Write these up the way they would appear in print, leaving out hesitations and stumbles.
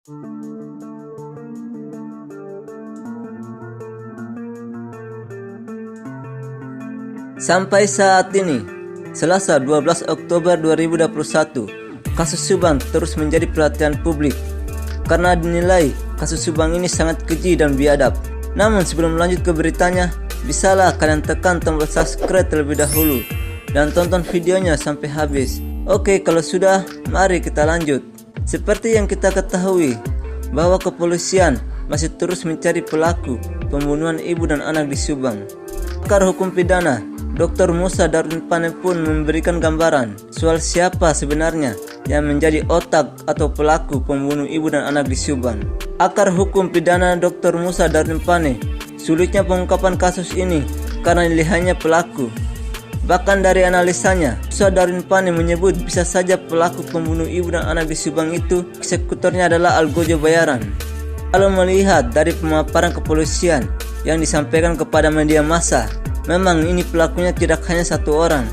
Sampai saat ini, Selasa 12 Oktober 2021, kasus Subang terus menjadi perhatian publik karena dinilai kasus Subang ini sangat keji dan biadab. Namun sebelum lanjut ke beritanya, bisalah kalian tekan tombol subscribe terlebih dahulu dan tonton videonya sampai habis. Oke, kalau sudah, mari kita lanjut. Seperti yang kita ketahui, bahwa kepolisian masih terus mencari pelaku pembunuhan ibu dan anak di Subang. Pakar hukum pidana Dr. Musa Darwin Pane pun memberikan gambaran soal siapa sebenarnya yang menjadi otak atau pelaku pembunuh ibu dan anak di Subang. Pakar hukum pidana Dr. Musa Darwin Pane, sulitnya pengungkapan kasus ini karena dilihatnya pelaku. Bahkan dari analisanya, Musa Darwin Pane menyebut bisa saja pelaku pembunuh ibu dan anak di Subang itu eksekutornya adalah Algojo Bayaran. Kalau melihat dari pemaparan kepolisian yang disampaikan kepada media massa, memang ini pelakunya tidak hanya satu orang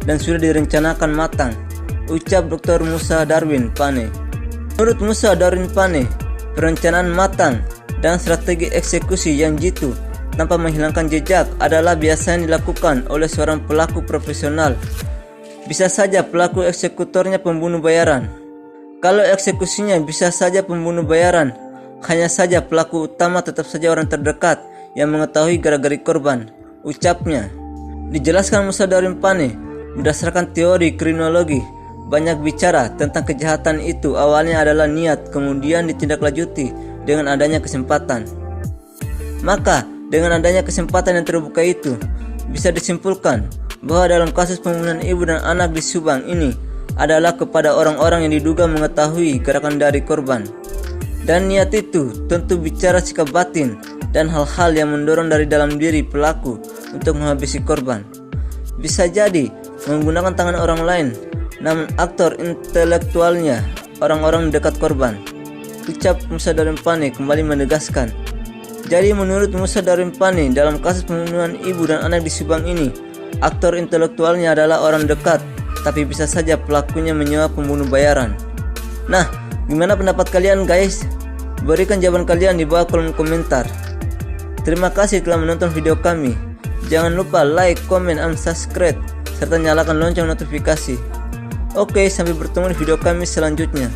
dan sudah direncanakan matang, ucap Dr. Musa Darwin Pane. Menurut Musa Darwin Pane, perencanaan matang dan strategi eksekusi yang jitu tanpa menghilangkan jejak adalah biasanya dilakukan oleh seorang pelaku profesional. Bisa saja pelaku eksekutornya pembunuh bayaran. Kalau eksekusinya bisa saja pembunuh bayaran, hanya saja pelaku utama tetap saja orang terdekat yang mengetahui gerak-gerik korban, ucapnya. Dijelaskan Musa Darwin Pane, berdasarkan teori kriminologi, banyak bicara tentang kejahatan itu awalnya adalah niat, kemudian ditindaklanjuti dengan adanya kesempatan. Maka, dengan adanya kesempatan yang terbuka itu, bisa disimpulkan bahwa dalam kasus pembunuhan ibu dan anak di Subang ini adalah kepada orang-orang yang diduga mengetahui gerakan dari korban. Dan niat itu tentu bicara sikap batin dan hal-hal yang mendorong dari dalam diri pelaku untuk menghabisi korban. Bisa jadi menggunakan tangan orang lain, namun aktor intelektualnya orang-orang dekat korban, ucap Musa Darwin Pane kembali menegaskan. Jadi menurut Musa Darwin Pane, dalam kasus pembunuhan ibu dan anak di Subang ini, aktor intelektualnya adalah orang dekat, tapi bisa saja pelakunya menyewa pembunuh bayaran. Nah, gimana pendapat kalian guys? Berikan jawaban kalian di bawah kolom komentar. Terima kasih telah menonton video kami. Jangan lupa like, comment, and subscribe, serta nyalakan lonceng notifikasi. Oke, sampai bertemu di video kami selanjutnya.